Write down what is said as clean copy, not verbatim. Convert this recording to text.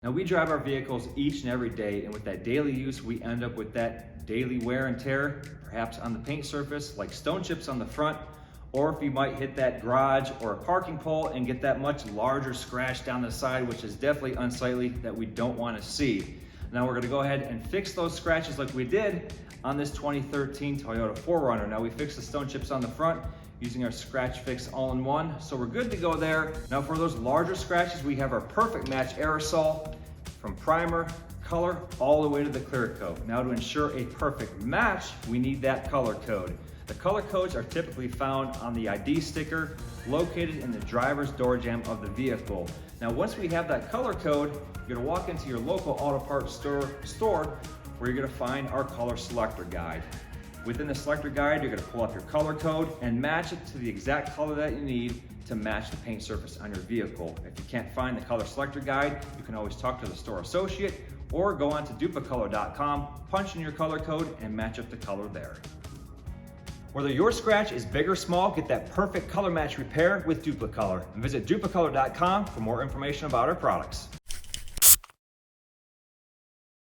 Now we drive our vehicles each and every day, and with that daily use, we end up with that daily wear and tear, perhaps on the paint surface, like stone chips on the front, or if you might hit that garage or a parking pole and get that much larger scratch down the side, which is definitely unsightly that we don't want to see. Now we're going to go ahead and fix those scratches like we did on this 2013 Toyota 4Runner. Now we fixed the stone chips on the front using our scratch fix all-in-one, so we're good to go there. Now for those larger scratches, we have our PerfectMatch Aerosol from primer, color, all the way to the clear coat. Now to ensure a perfect match, we need that color code. The color codes are typically found on the ID sticker located in the driver's door jamb of the vehicle. Now once we have that color code, you're gonna walk into your local auto parts store where you're gonna find our color selector guide. Within the selector guide, you're gonna pull up your color code and match it to the exact color that you need to match the paint surface on your vehicle. If you can't find the color selector guide, you can always talk to the store associate or go on to Dupli-Color.com, punch in your color code and match up the color there. Whether your scratch is big or small, get that perfect color match repair with Dupli-Color. And visit Dupli-Color.com for more information about our products.